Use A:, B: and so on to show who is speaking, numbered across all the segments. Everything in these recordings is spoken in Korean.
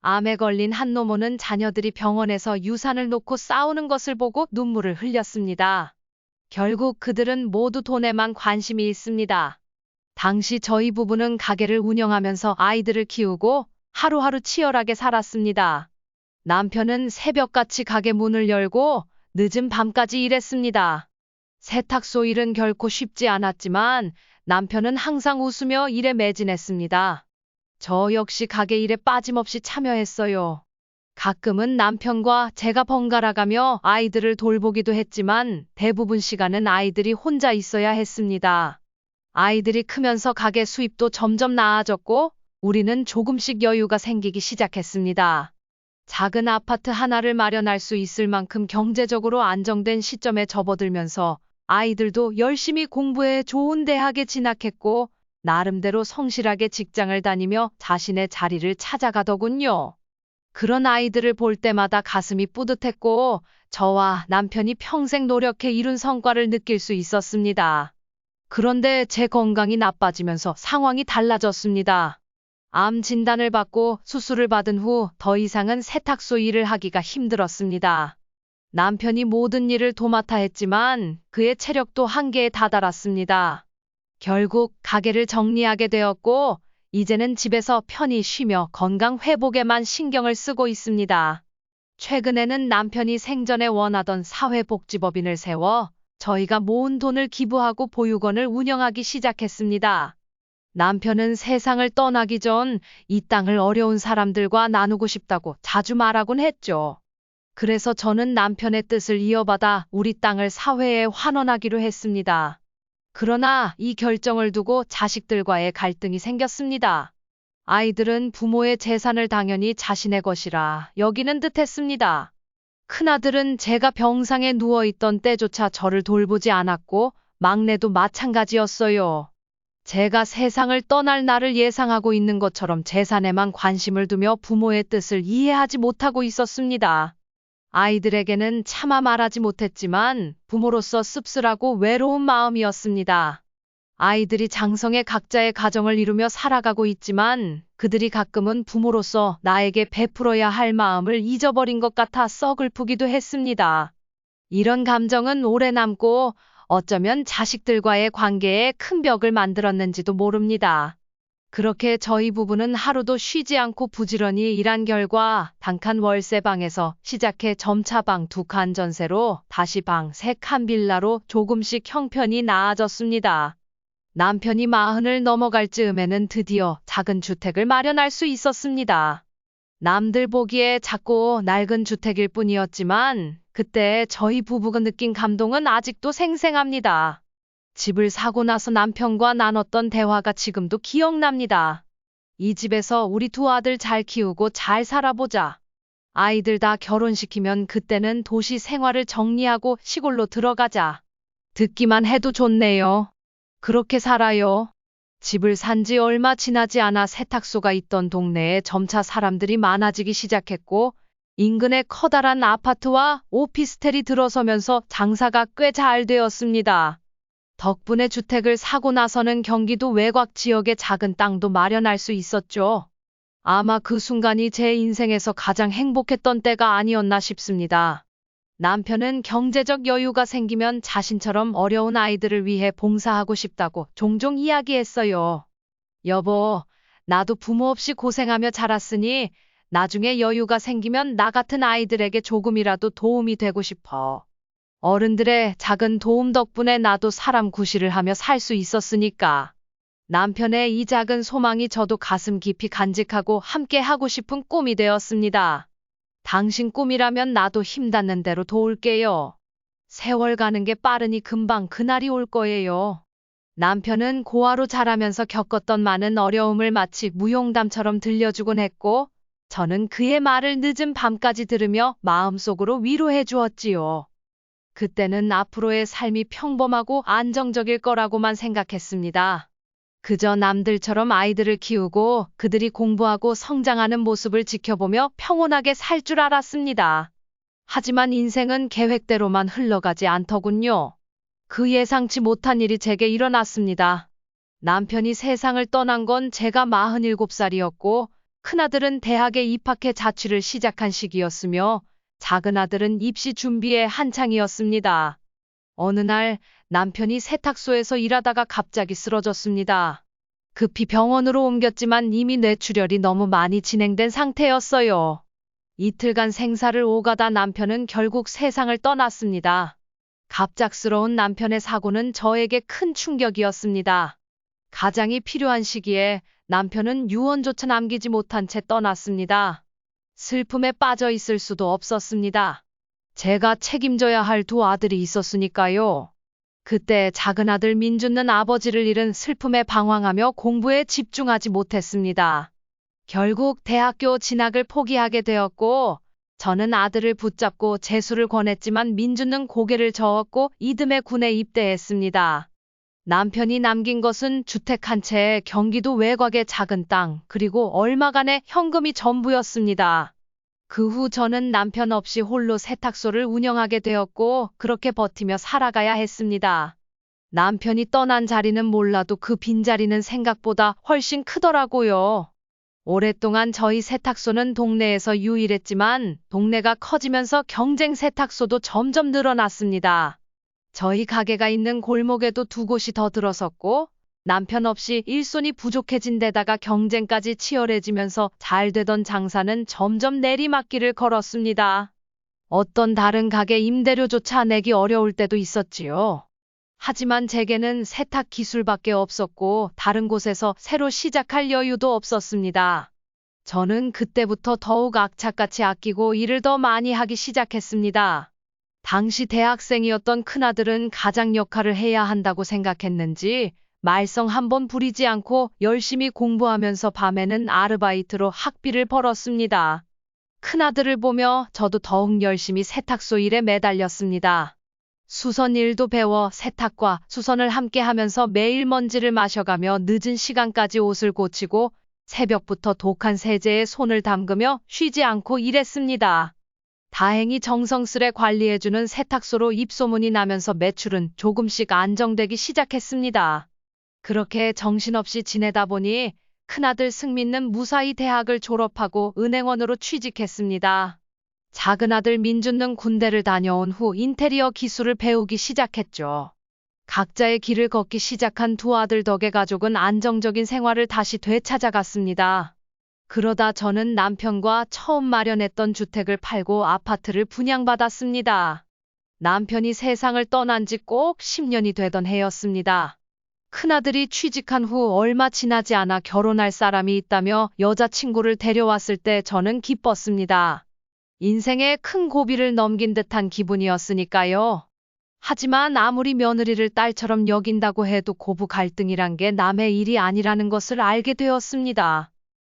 A: 암에 걸린 한노모는 자녀들이 병원에서 유산을 놓고 싸우는 것을 보고 눈물을 흘렸습니다. 결국 그들은 모두 돈에만 관심이 있습니다. 당시 저희 부부는 가게를 운영하면서 아이들을 키우고 하루하루 치열하게 살았습니다. 남편은 새벽같이 가게 문을 열고 늦은 밤까지 일했습니다. 세탁소 일은 결코 쉽지 않았지만 남편은 항상 웃으며 일에 매진했습니다. 저 역시 가게 일에 빠짐없이 참여했어요. 가끔은 남편과 제가 번갈아가며 아이들을 돌보기도 했지만 대부분 시간은 아이들이 혼자 있어야 했습니다. 아이들이 크면서 가게 수입도 점점 나아졌고 우리는 조금씩 여유가 생기기 시작했습니다. 작은 아파트 하나를 마련할 수 있을 만큼 경제적으로 안정된 시점에 접어들면서 아이들도 열심히 공부해 좋은 대학에 진학했고 나름대로 성실하게 직장을 다니며 자신의 자리를 찾아가더군요. 그런 아이들을 볼 때마다 가슴이 뿌듯했고 저와 남편이 평생 노력해 이룬 성과를 느낄 수 있었습니다. 그런데 제 건강이 나빠지면서 상황이 달라졌습니다. 암 진단을 받고 수술을 받은 후 더 이상은 세탁소 일을 하기가 힘들었습니다. 남편이 모든 일을 도맡아 했지만 그의 체력도 한계에 다다랐습니다. 결국 가게를 정리하게 되었고 이제는 집에서 편히 쉬며 건강 회복에만 신경을 쓰고 있습니다. 최근에는 남편이 생전에 원하던 사회복지법인을 세워 저희가 모은 돈을 기부하고 보육원을 운영하기 시작했습니다. 남편은 세상을 떠나기 전 이 땅을 어려운 사람들과 나누고 싶다고 자주 말하곤 했죠. 그래서 저는 남편의 뜻을 이어받아 우리 땅을 사회에 환원하기로 했습니다. 그러나 이 결정을 두고 자식들과의 갈등이 생겼습니다. 아이들은 부모의 재산을 당연히 자신의 것이라 여기는 듯 했습니다. 큰아들은 제가 병상에 누워있던 때조차 저를 돌보지 않았고 막내도 마찬가지였어요. 제가 세상을 떠날 날을 예상하고 있는 것처럼 재산에만 관심을 두며 부모의 뜻을 이해하지 못하고 있었습니다. 아이들에게는 차마 말하지 못했지만 부모로서 씁쓸하고 외로운 마음이었습니다. 아이들이 장성의 각자의 가정을 이루며 살아가고 있지만 그들이 가끔은 부모로서 나에게 베풀어야 할 마음을 잊어버린 것 같아 썩을프기도 했습니다. 이런 감정은 오래 남고 어쩌면 자식들과의 관계에 큰 벽을 만들었는지도 모릅니다. 그렇게 저희 부부는 하루도 쉬지 않고 부지런히 일한 결과 단칸 월세방에서 시작해 점차 방 2칸 전세로 다시 방 3칸 빌라로 조금씩 형편이 나아졌습니다. 남편이 40을 넘어갈 즈음에는 드디어 작은 주택을 마련할 수 있었습니다. 남들 보기에 작고 낡은 주택일 뿐이었지만 그때 저희 부부가 느낀 감동은 아직도 생생합니다. 집을 사고 나서 남편과 나눴던 대화가 지금도 기억납니다. 이 집에서 우리 2 아들 잘 키우고 잘 살아보자. 아이들 다 결혼시키면 그때는 도시 생활을 정리하고 시골로 들어가자. 듣기만 해도 좋네요. 그렇게 살아요. 집을 산 지 얼마 지나지 않아 세탁소가 있던 동네에 점차 사람들이 많아지기 시작했고 인근에 커다란 아파트와 오피스텔이 들어서면서 장사가 꽤 잘 되었습니다. 덕분에 주택을 사고 나서는 경기도 외곽 지역의 작은 땅도 마련할 수 있었죠. 아마 그 순간이 제 인생에서 가장 행복했던 때가 아니었나 싶습니다. 남편은 경제적 여유가 생기면 자신처럼 어려운 아이들을 위해 봉사하고 싶다고 종종 이야기했어요. 여보, 나도 부모 없이 고생하며 자랐으니 나중에 여유가 생기면 나 같은 아이들에게 조금이라도 도움이 되고 싶어. 어른들의 작은 도움 덕분에 나도 사람 구실을 하며 살 수 있었으니까. 남편의 이 작은 소망이 저도 가슴 깊이 간직하고 함께 하고 싶은 꿈이 되었습니다. 당신 꿈이라면 나도 힘 닿는 대로 도울게요. 세월 가는 게 빠르니 금방 그날이 올 거예요. 남편은 고아로 자라면서 겪었던 많은 어려움을 마치 무용담처럼 들려주곤 했고 저는 그의 말을 늦은 밤까지 들으며 마음속으로 위로해 주었지요. 그때는 앞으로의 삶이 평범하고 안정적일 거라고만 생각했습니다. 그저 남들처럼 아이들을 키우고 그들이 공부하고 성장하는 모습을 지켜보며 평온하게 살 줄 알았습니다. 하지만 인생은 계획대로만 흘러가지 않더군요. 그 예상치 못한 일이 제게 일어났습니다. 남편이 세상을 떠난 건 제가 47살이었고 큰아들은 대학에 입학해 자취를 시작한 시기였으며 작은아들은 입시 준비에 한창이었습니다. 어느 날 남편이 세탁소에서 일하다가 갑자기 쓰러졌습니다. 급히 병원으로 옮겼지만 이미 뇌출혈이 너무 많이 진행된 상태였어요. 이틀간 생사를 오가다 남편은 결국 세상을 떠났습니다. 갑작스러운 남편의 사고는 저에게 큰 충격이었습니다. 가장이 필요한 시기에 남편은 유언조차 남기지 못한 채 떠났습니다. 슬픔에 빠져 있을 수도 없었습니다. 제가 책임져야 할 두 아들이 있었으니까요. 그때 작은 아들 민준은 아버지를 잃은 슬픔에 방황하며 공부에 집중하지 못했습니다. 결국 대학교 진학을 포기하게 되었고, 저는 아들을 붙잡고 재수를 권했지만 민준은 고개를 저었고 이듬해 군에 입대했습니다. 남편이 남긴 것은 주택 한 채에 경기도 외곽의 작은 땅, 그리고 얼마간의 현금이 전부였습니다. 그 후 저는 남편 없이 홀로 세탁소를 운영하게 되었고 그렇게 버티며 살아가야 했습니다. 남편이 떠난 자리는 몰라도 그 빈자리는 생각보다 훨씬 크더라고요. 오랫동안 저희 세탁소는 동네에서 유일했지만 동네가 커지면서 경쟁 세탁소도 점점 늘어났습니다. 저희 가게가 있는 골목에도 두 곳이 더 들어섰고 남편 없이 일손이 부족해진 데다가 경쟁까지 치열해지면서 잘 되던 장사는 점점 내리막길을 걸었습니다. 어떤 다른 가게 임대료조차 내기 어려울 때도 있었지요. 하지만 제게는 세탁 기술밖에 없었고 다른 곳에서 새로 시작할 여유도 없었습니다. 저는 그때부터 더욱 악착같이 아끼고 일을 더 많이 하기 시작했습니다. 당시 대학생이었던 큰아들은 가장 역할을 해야 한다고 생각했는지 말썽 한번 부리지 않고 열심히 공부하면서 밤에는 아르바이트로 학비를 벌었습니다. 큰아들을 보며 저도 더욱 열심히 세탁소 일에 매달렸습니다. 수선 일도 배워 세탁과 수선을 함께 하면서 매일 먼지를 마셔가며 늦은 시간까지 옷을 고치고 새벽부터 독한 세제에 손을 담그며 쉬지 않고 일했습니다. 다행히 정성스레 관리해주는 세탁소로 입소문이 나면서 매출은 조금씩 안정되기 시작했습니다. 그렇게 정신없이 지내다 보니 큰아들 승민은 무사히 대학을 졸업하고 은행원으로 취직했습니다. 작은아들 민준은 군대를 다녀온 후 인테리어 기술을 배우기 시작했죠. 각자의 길을 걷기 시작한 두 아들 덕에 가족은 안정적인 생활을 다시 되찾아갔습니다. 그러다 저는 남편과 처음 마련했던 주택을 팔고 아파트를 분양받았습니다. 남편이 세상을 떠난 지 꼭 10년이 되던 해였습니다. 큰아들이 취직한 후 얼마 지나지 않아 결혼할 사람이 있다며 여자친구를 데려왔을 때 저는 기뻤습니다. 인생의 큰 고비를 넘긴 듯한 기분이었으니까요. 하지만 아무리 며느리를 딸처럼 여긴다고 해도 고부 갈등이란 게 남의 일이 아니라는 것을 알게 되었습니다.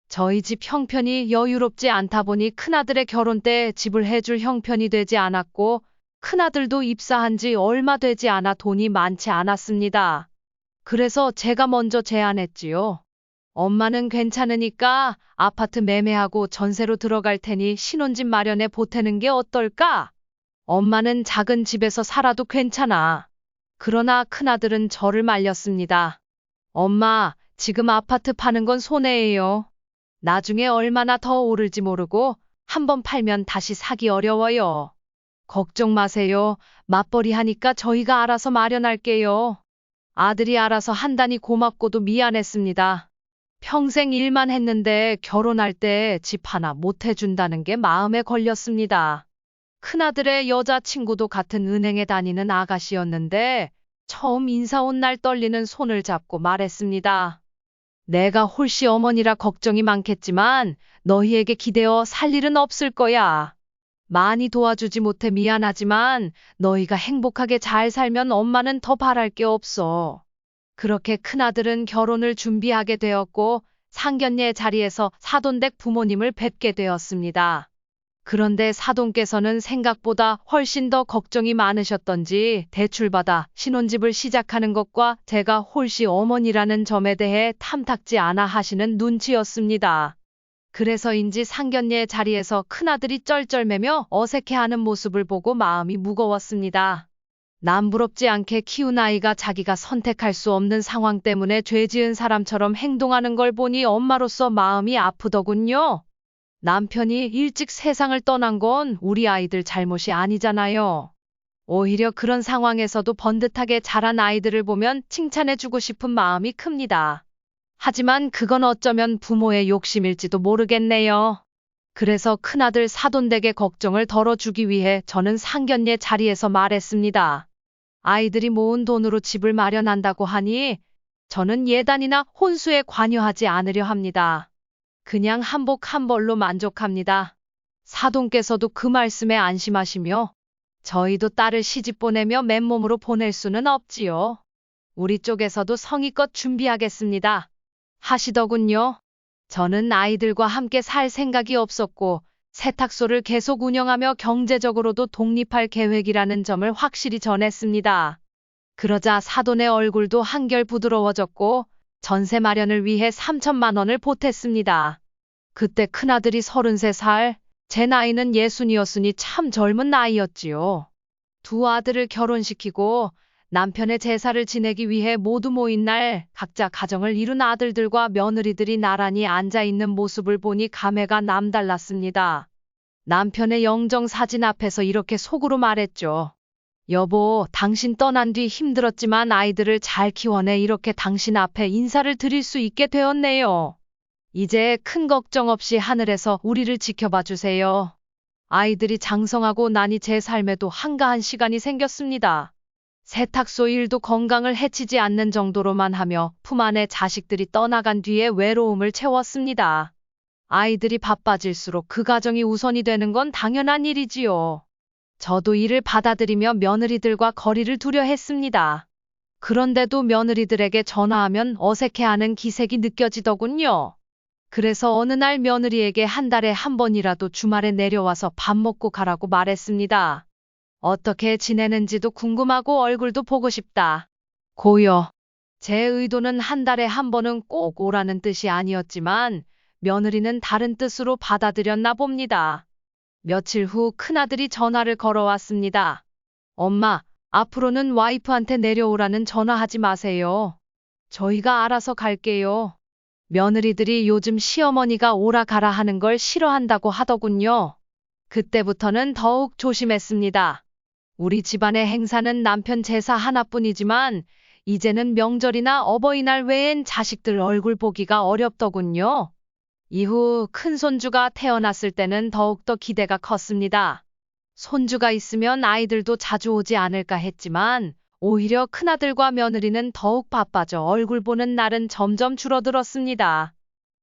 A: 저희 집 형편이 여유롭지 않다 보니 큰아들의 결혼 때 집을 해줄 형편이 되지 않았고 큰아들도 입사한 지 얼마 되지 않아 돈이 많지 않았습니다. 그래서 제가 먼저 제안했지요. 엄마는 괜찮으니까 아파트 매매하고 전세로 들어갈 테니 신혼집 마련에 보태는 게 어떨까? 엄마는 작은 집에서 살아도 괜찮아. 그러나 큰아들은 저를 말렸습니다. 엄마, 지금 아파트 파는 건 손해예요. 나중에 얼마나 더 오를지 모르고 한번 팔면 다시 사기 어려워요. 걱정 마세요. 맞벌이 하니까 저희가 알아서 마련할게요. 아들이 알아서 한다니 고맙고도 미안했습니다. 평생 일만 했는데 결혼할 때 집 하나 못 해준다는 게 마음에 걸렸습니다. 큰아들의 여자친구도 같은 은행에 다니는 아가씨였는데 처음 인사 온 날 떨리는 손을 잡고 말했습니다. 내가 홀씨 어머니라 걱정이 많겠지만 너희에게 기대어 살 일은 없을 거야. 많이 도와주지 못해 미안하지만 너희가 행복하게 잘 살면 엄마는 더 바랄 게 없어. 그렇게 큰아들은 결혼을 준비하게 되었고 상견례 자리에서 사돈댁 부모님을 뵙게 되었습니다. 그런데 사돈께서는 생각보다 훨씬 더 걱정이 많으셨던지 대출받아 신혼집을 시작하는 것과 제가 홀씨 어머니라는 점에 대해 탐탁지 않아 하시는 눈치였습니다. 그래서인지 상견례 자리에서 큰아들이 쩔쩔매며 어색해하는 모습을 보고 마음이 무거웠습니다. 남부럽지 않게 키운 아이가 자기가 선택할 수 없는 상황 때문에 죄 지은 사람처럼 행동하는 걸 보니 엄마로서 마음이 아프더군요. 남편이 일찍 세상을 떠난 건 우리 아이들 잘못이 아니잖아요. 오히려 그런 상황에서도 번듯하게 자란 아이들을 보면 칭찬해주고 싶은 마음이 큽니다. 하지만 그건 어쩌면 부모의 욕심일지도 모르겠네요. 그래서 큰아들 사돈댁의 걱정을 덜어주기 위해 저는 상견례 자리에서 말했습니다. 아이들이 모은 돈으로 집을 마련한다고 하니 저는 예단이나 혼수에 관여하지 않으려 합니다. 그냥 한복 한 벌로 만족합니다. 사돈께서도 그 말씀에 안심하시며 저희도 딸을 시집 보내며 맨몸으로 보낼 수는 없지요. 우리 쪽에서도 성의껏 준비하겠습니다. 하시더군요. 저는 아이들과 함께 살 생각이 없었고 세탁소를 계속 운영하며 경제적으로도 독립할 계획이라는 점을 확실히 전했습니다. 그러자 사돈의 얼굴도 한결 부드러워졌고 전세 마련을 위해 3천만 원을 보탰습니다. 그때 큰아들이 33살, 제 나이는 60이었으니 참 젊은 나이였지요. 두 아들을 결혼시키고 남편의 제사를 지내기 위해 모두 모인 날 각자 가정을 이룬 아들들과 며느리들이 나란히 앉아있는 모습을 보니 감회가 남달랐습니다. 남편의 영정 사진 앞에서 이렇게 속으로 말했죠. 여보, 당신 떠난 뒤 힘들었지만 아이들을 잘 키워내 이렇게 당신 앞에 인사를 드릴 수 있게 되었네요. 이제 큰 걱정 없이 하늘에서 우리를 지켜봐 주세요. 아이들이 장성하고 나니 제 삶에도 한가한 시간이 생겼습니다. 세탁소 일도 건강을 해치지 않는 정도로만 하며 품 안에 자식들이 떠나간 뒤에 외로움을 채웠습니다. 아이들이 바빠질수록 그 가정이 우선이 되는 건 당연한 일이지요. 저도 이를 받아들이며 며느리들과 거리를 두려 했습니다. 그런데도 며느리들에게 전화하면 어색해하는 기색이 느껴지더군요. 그래서 어느 날 며느리에게 한 달에 한 번이라도 주말에 내려와서 밥 먹고 가라고 말했습니다. 어떻게 지내는지도 궁금하고 얼굴도 보고 싶다. 고요. 제 의도는 한 달에 한 번은 꼭 오라는 뜻이 아니었지만 며느리는 다른 뜻으로 받아들였나 봅니다. 며칠 후 큰아들이 전화를 걸어왔습니다. 엄마, 앞으로는 와이프한테 내려오라는 전화하지 마세요. 저희가 알아서 갈게요. 며느리들이 요즘 시어머니가 오라 가라 하는 걸 싫어한다고 하더군요. 그때부터는 더욱 조심했습니다. 우리 집안의 행사는 남편 제사 하나뿐이지만 이제는 명절이나 어버이날 외엔 자식들 얼굴 보기가 어렵더군요. 이후 큰손주가 태어났을 때는 더욱더 기대가 컸습니다. 손주가 있으면 아이들도 자주 오지 않을까 했지만 오히려 큰아들과 며느리는 더욱 바빠져 얼굴 보는 날은 점점 줄어들었습니다.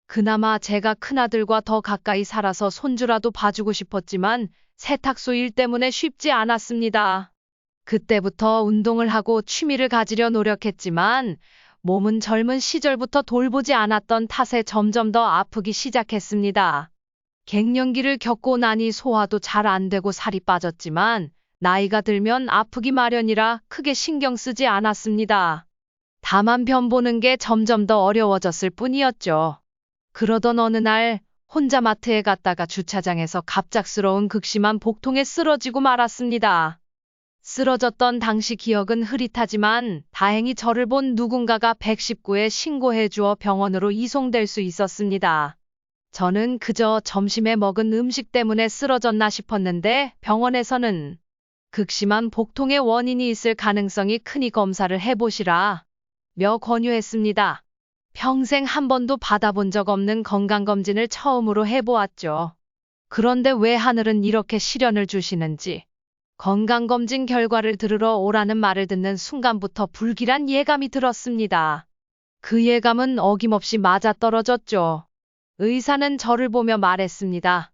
A: 그나마 제가 큰아들과 더 가까이 살아서 손주라도 봐주고 싶었지만 세탁소 일 때문에 쉽지 않았습니다. 그때부터 운동을 하고 취미를 가지려 노력했지만 몸은 젊은 시절부터 돌보지 않았던 탓에 점점 더 아프기 시작했습니다. 갱년기를 겪고 나니 소화도 잘 안 되고 살이 빠졌지만 나이가 들면 아프기 마련이라 크게 신경 쓰지 않았습니다. 다만 변 보는 게 점점 더 어려워졌을 뿐이었죠. 그러던 어느 날 혼자 마트에 갔다가 주차장에서 갑작스러운 극심한 복통에 쓰러지고 말았습니다. 쓰러졌던 당시 기억은 흐릿하지만 다행히 저를 본 누군가가 119에 신고해 주어 병원으로 이송될 수 있었습니다. 저는 그저 점심에 먹은 음식 때문에 쓰러졌나 싶었는데 병원에서는 극심한 복통의 원인이 있을 가능성이 크니 검사를 해보시라 며 권유했습니다. 평생 한 번도 받아본 적 없는 건강검진을 처음으로 해보았죠. 그런데 왜 하늘은 이렇게 시련을 주시는지. 건강검진 결과를 들으러 오라는 말을 듣는 순간부터 불길한 예감이 들었습니다. 그 예감은 어김없이 맞아떨어졌죠. 의사는 저를 보며 말했습니다.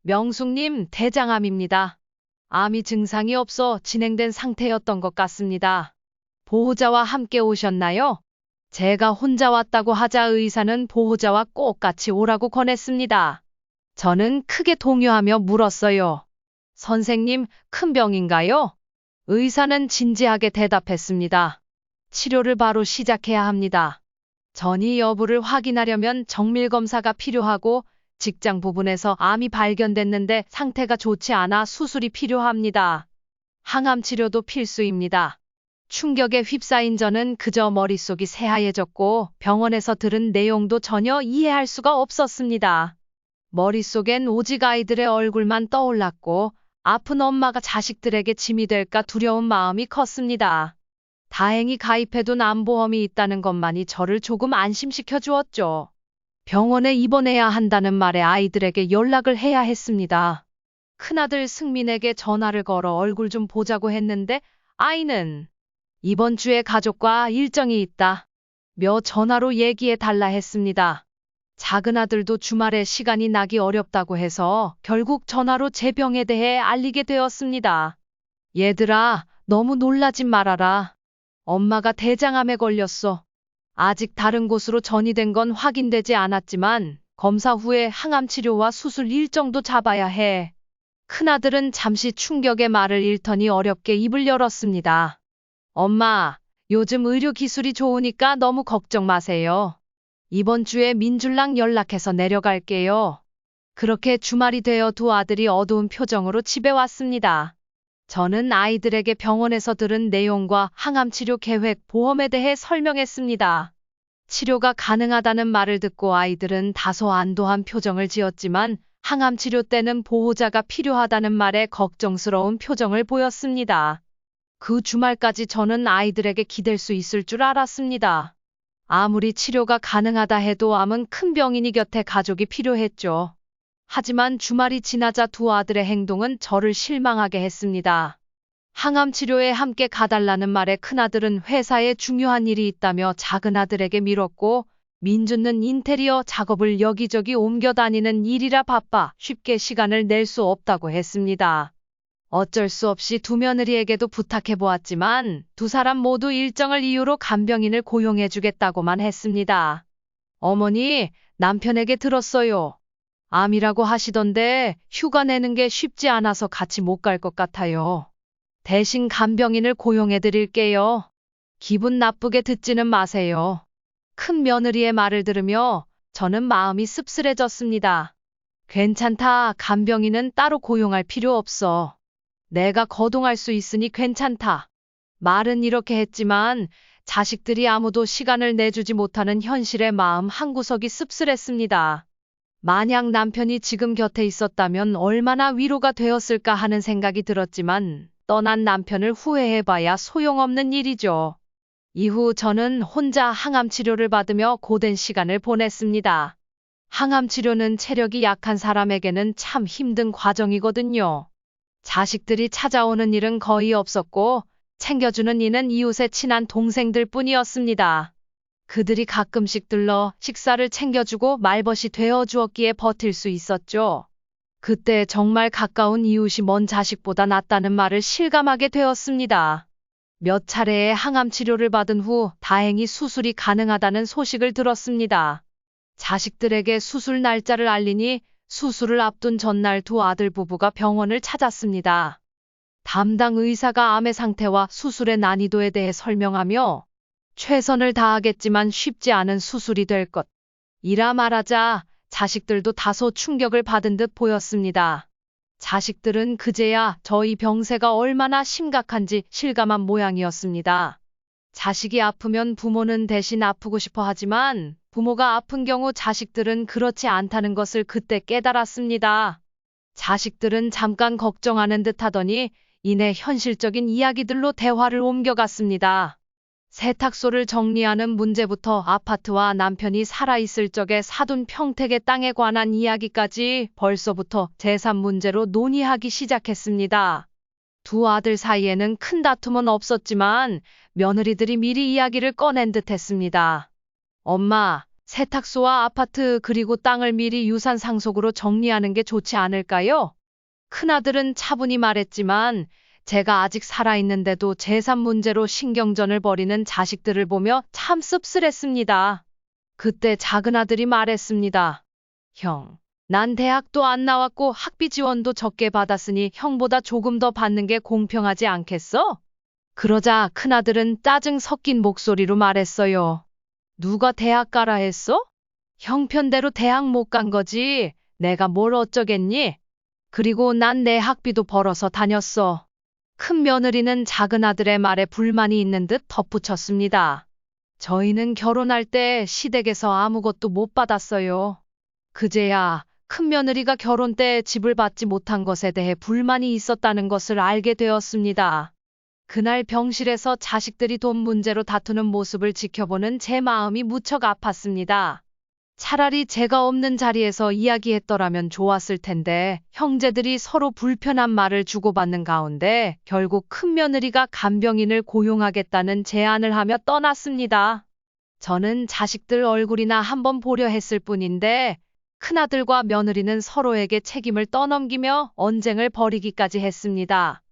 A: 명숙님, 대장암입니다. 암이 증상이 없어 진행된 상태였던 것 같습니다. 보호자와 함께 오셨나요? 제가 혼자 왔다고 하자 의사는 보호자와 꼭 같이 오라고 권했습니다. 저는 크게 동요하며 물었어요. 선생님, 큰 병인가요? 의사는 진지하게 대답했습니다. 치료를 바로 시작해야 합니다. 전이 여부를 확인하려면 정밀검사가 필요하고 직장 부분에서 암이 발견됐는데 상태가 좋지 않아 수술이 필요합니다. 항암 치료도 필수입니다. 충격에 휩싸인 저는 그저 머릿속이 새하얘졌고 병원에서 들은 내용도 전혀 이해할 수가 없었습니다. 머릿속엔 오직 아이들의 얼굴만 떠올랐고 아픈 엄마가 자식들에게 짐이 될까 두려운 마음이 컸습니다. 다행히 가입해둔 암보험이 있다는 것만이 저를 조금 안심시켜 주었죠. 병원에 입원해야 한다는 말에 아이들에게 연락을 해야 했습니다. 큰아들 승민에게 전화를 걸어 얼굴 좀 보자고 했는데 아이는 이번 주에 가족과 일정이 있다 며 전화로 얘기해 달라 했습니다. 작은 아들도 주말에 시간이 나기 어렵다고 해서 결국 전화로 제 병에 대해 알리게 되었습니다. 얘들아, 너무 놀라지 말아라. 엄마가 대장암에 걸렸어. 아직 다른 곳으로 전이된 건 확인되지 않았지만 검사 후에 항암 치료와 수술 일정도 잡아야 해. 큰아들은 잠시 충격의 말을 잃더니 어렵게 입을 열었습니다. 엄마, 요즘 의료 기술이 좋으니까 너무 걱정 마세요. 이번 주에 민줄랑 연락해서 내려갈게요. 그렇게 주말이 되어 두 아들이 어두운 표정으로 집에 왔습니다. 저는 아이들에게 병원에서 들은 내용과 항암 치료 계획, 보험에 대해 설명했습니다. 치료가 가능하다는 말을 듣고 아이들은 다소 안도한 표정을 지었지만 항암 치료 때는 보호자가 필요하다는 말에 걱정스러운 표정을 보였습니다. 그 주말까지 저는 아이들에게 기댈 수 있을 줄 알았습니다. 아무리 치료가 가능하다 해도 암은 큰 병이니 곁에 가족이 필요했죠. 하지만 주말이 지나자 두 아들의 행동은 저를 실망하게 했습니다. 항암 치료에 함께 가달라는 말에 큰아들은 회사에 중요한 일이 있다며 작은아들에게 미뤘고 민주는 인테리어 작업을 여기저기 옮겨 다니는 일이라 바빠 쉽게 시간을 낼 수 없다고 했습니다. 어쩔 수 없이 두 며느리에게도 부탁해 보았지만 두 사람 모두 일정을 이유로 간병인을 고용해 주겠다고만 했습니다. 어머니, 남편에게 들었어요. 암이라고 하시던데 휴가 내는 게 쉽지 않아서 같이 못 갈 것 같아요. 대신 간병인을 고용해 드릴게요. 기분 나쁘게 듣지는 마세요. 큰 며느리의 말을 들으며 저는 마음이 씁쓸해졌습니다. 괜찮다. 간병인은 따로 고용할 필요 없어. 내가 거동할 수 있으니 괜찮다. 말은 이렇게 했지만 자식들이 아무도 시간을 내주지 못하는 현실의 마음 한구석이 씁쓸했습니다. 만약 남편이 지금 곁에 있었다면 얼마나 위로가 되었을까 하는 생각이 들었지만 떠난 남편을 후회해봐야 소용없는 일이죠. 이후 저는 혼자 항암 치료를 받으며 고된 시간을 보냈습니다. 항암 치료는 체력이 약한 사람에게는 참 힘든 과정이거든요. 자식들이 찾아오는 일은 거의 없었고 챙겨주는 이는 이웃의 친한 동생들 뿐이었습니다. 그들이 가끔씩 들러 식사를 챙겨주고 말벗이 되어 주었기에 버틸 수 있었죠. 그때 정말 가까운 이웃이 먼 자식보다 낫다는 말을 실감하게 되었습니다. 몇 차례의 항암 치료를 받은 후 다행히 수술이 가능하다는 소식을 들었습니다. 자식들에게 수술 날짜를 알리니 수술을 앞둔 전날 두 아들 부부가 병원을 찾았습니다. 담당 의사가 암의 상태와 수술의 난이도에 대해 설명하며 최선을 다하겠지만 쉽지 않은 수술이 될 것이라 말하자 자식들도 다소 충격을 받은 듯 보였습니다. 자식들은 그제야 저희 병세가 얼마나 심각한지 실감한 모양이었습니다. 자식이 아프면 부모는 대신 아프고 싶어 하지만 부모가 아픈 경우 자식들은 그렇지 않다는 것을 그때 깨달았습니다. 자식들은 잠깐 걱정하는 듯 하더니 이내 현실적인 이야기들로 대화를 옮겨갔습니다. 세탁소를 정리하는 문제부터 아파트와 남편이 살아있을 적에 사둔 평택의 땅에 관한 이야기까지 벌써부터 재산 문제로 논의하기 시작했습니다. 두 아들 사이에는 큰 다툼은 없었지만 며느리들이 미리 이야기를 꺼낸 듯 했습니다. 엄마, 세탁소와 아파트 그리고 땅을 미리 유산 상속으로 정리하는 게 좋지 않을까요? 큰아들은 차분히 말했지만 제가 아직 살아있는데도 재산 문제로 신경전을 벌이는 자식들을 보며 참 씁쓸했습니다. 그때 작은아들이 말했습니다. 형, 난 대학도 안 나왔고 학비 지원도 적게 받았으니 형보다 조금 더 받는 게 공평하지 않겠어? 그러자 큰아들은 짜증 섞인 목소리로 말했어요. 누가 대학 가라 했어? 형편대로 대학 못 간 거지. 내가 뭘 어쩌겠니? 그리고 난 내 학비도 벌어서 다녔어. 큰 며느리는 작은 아들의 말에 불만이 있는 듯 덧붙였습니다. 저희는 결혼할 때 시댁에서 아무것도 못 받았어요. 그제야 큰 며느리가 결혼 때 집을 받지 못한 것에 대해 불만이 있었다는 것을 알게 되었습니다. 그날 병실에서 자식들이 돈 문제로 다투는 모습을 지켜보는 제 마음이 무척 아팠습니다. 차라리 제가 없는 자리에서 이야기했더라면 좋았을 텐데 형제들이 서로 불편한 말을 주고받는 가운데 결국 큰며느리가 간병인을 고용하겠다는 제안을 하며 떠났습니다. 저는 자식들 얼굴이나 한번 보려 했을 뿐인데 큰아들과 며느리는 서로에게 책임을 떠넘기며 언쟁을 벌이기까지 했습니다.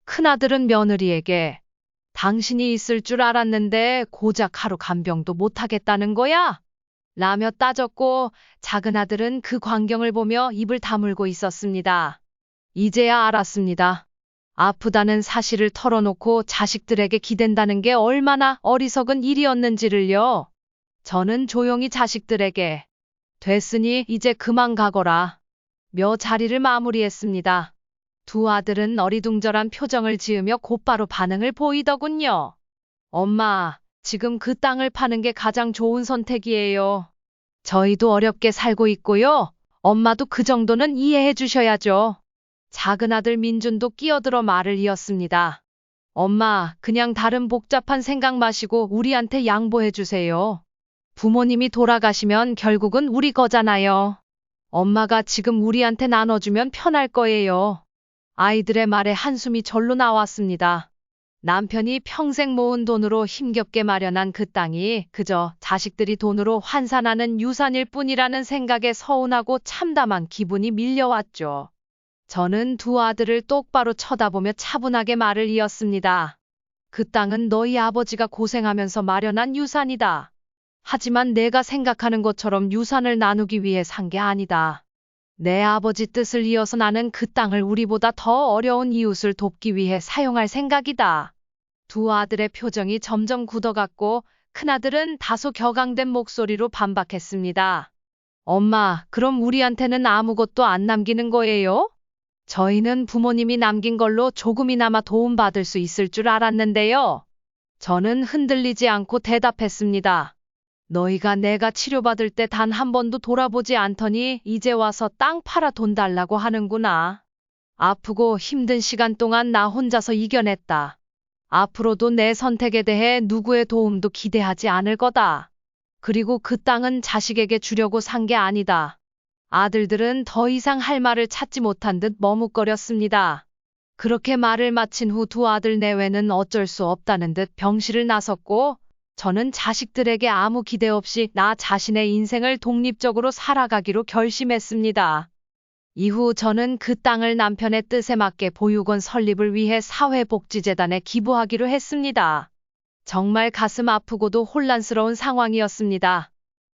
A: 큰아들은 며느리에게 당신이 있을 줄 알았는데 고작 하루 간병도 못하겠다는 거야? 라며 따졌고 작은 아들은 그 광경을 보며 입을 다물고 있었습니다. 이제야 알았습니다. 아프다는 사실을 털어놓고 자식들에게 기댄다는 게 얼마나 어리석은 일이었는지를요. 저는 조용히 자식들에게 됐으니 이제 그만 가거라 며 자리를 마무리했습니다. 두 아들은 어리둥절한 표정을 지으며 곧바로 반응을 보이더군요. 엄마, 지금 그 땅을 파는 게 가장 좋은 선택이에요. 저희도 어렵게 살고 있고요. 엄마도 그 정도는 이해해 주셔야죠. 작은 아들 민준도 끼어들어 말을 이었습니다. 엄마, 그냥 다른 복잡한 생각 마시고 우리한테 양보해 주세요. 부모님이 돌아가시면 결국은 우리 거잖아요. 엄마가 지금 우리한테 나눠주면 편할 거예요. 아이들의 말에 한숨이 절로 나왔습니다. 남편이 평생 모은 돈으로 힘겹게 마련한 그 땅이 그저 자식들이 돈으로 환산하는 유산일 뿐이라는 생각에 서운하고 참담한 기분이 밀려왔죠. 저는 두 아들을 똑바로 쳐다보며 차분하게 말을 이었습니다. 그 땅은 너희 아버지가 고생하면서 마련한 유산이다. 하지만 내가 생각하는 것처럼 유산을 나누기 위해 산 게 아니다. 내 아버지 뜻을 이어서 나는 그 땅을 우리보다 더 어려운 이웃을 돕기 위해 사용할 생각이다. 두 아들의 표정이 점점 굳어갔고 큰아들은 다소 격앙된 목소리로 반박했습니다. 엄마, 그럼 우리한테는 아무것도 안 남기는 거예요? 저희는 부모님이 남긴 걸로 조금이나마 도움받을 수 있을 줄 알았는데요. 저는 흔들리지 않고 대답했습니다. 너희가 내가 치료받을 때 단 한 번도 돌아보지 않더니 이제 와서 땅 팔아 돈 달라고 하는구나. 아프고 힘든 시간 동안 나 혼자서 이겨냈다. 앞으로도 내 선택에 대해 누구의 도움도 기대하지 않을 거다. 그리고 그 땅은 자식에게 주려고 산 게 아니다. 아들들은 더 이상 할 말을 찾지 못한 듯 머뭇거렸습니다. 그렇게 말을 마친 후 두 아들 내외는 어쩔 수 없다는 듯 병실을 나섰고 저는 자식들에게 아무 기대 없이 나 자신의 인생을 독립적으로 살아가기로 결심했습니다. 이후 저는 그 땅을 남편의 뜻에 맞게 보육원 설립을 위해 사회복지재단에 기부하기로 했습니다. 정말 가슴 아프고도 혼란스러운 상황이었습니다.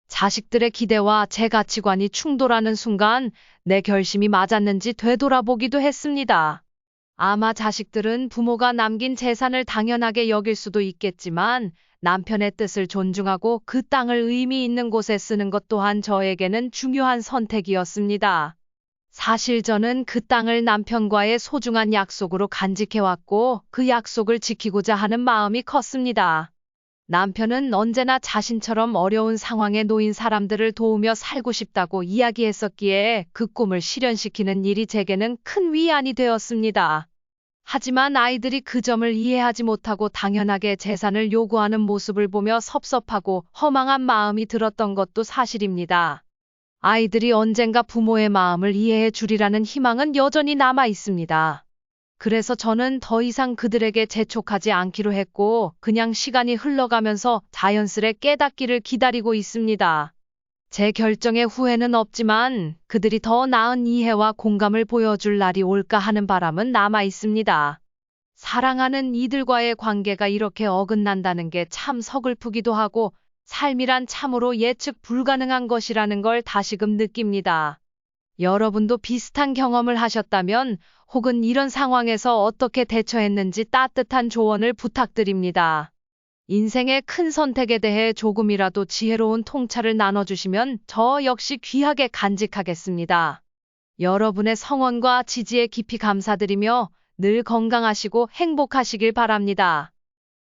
A: 자식들의 기대와 제 가치관이 충돌하는 순간 내 결심이 맞았는지 되돌아보기도 했습니다. 아마 자식들은 부모가 남긴 재산을 당연하게 여길 수도 있겠지만 남편의 뜻을 존중하고 그 땅을 의미 있는 곳에 쓰는 것 또한 저에게는 중요한 선택이었습니다. 사실 저는 그 땅을 남편과의 소중한 약속으로 간직해왔고 그 약속을 지키고자 하는 마음이 컸습니다. 남편은 언제나 자신처럼 어려운 상황에 놓인 사람들을 도우며 살고 싶다고 이야기했었기에 그 꿈을 실현시키는 일이 제게는 큰 위안이 되었습니다. 하지만 아이들이 그 점을 이해하지 못하고 당연하게 재산을 요구하는 모습을 보며 섭섭하고 허망한 마음이 들었던 것도 사실입니다. 아이들이 언젠가 부모의 마음을 이해해 주리라는 희망은 여전히 남아 있습니다. 그래서 저는 더 이상 그들에게 재촉하지 않기로 했고 그냥 시간이 흘러가면서 자연스레 깨닫기를 기다리고 있습니다. 제 결정에 후회는 없지만 그들이 더 나은 이해와 공감을 보여줄 날이 올까 하는 바람은 남아 있습니다. 사랑하는 이들과의 관계가 이렇게 어긋난다는 게 참 서글프기도 하고 삶이란 참으로 예측 불가능한 것이라는 걸 다시금 느낍니다. 여러분도 비슷한 경험을 하셨다면 혹은 이런 상황에서 어떻게 대처했는지 따뜻한 조언을 부탁드립니다. 인생의 큰 선택에 대해 조금이라도 지혜로운 통찰을 나눠주시면 저 역시 귀하게 간직하겠습니다. 여러분의 성원과 지지에 깊이 감사드리며 늘 건강하시고 행복하시길 바랍니다.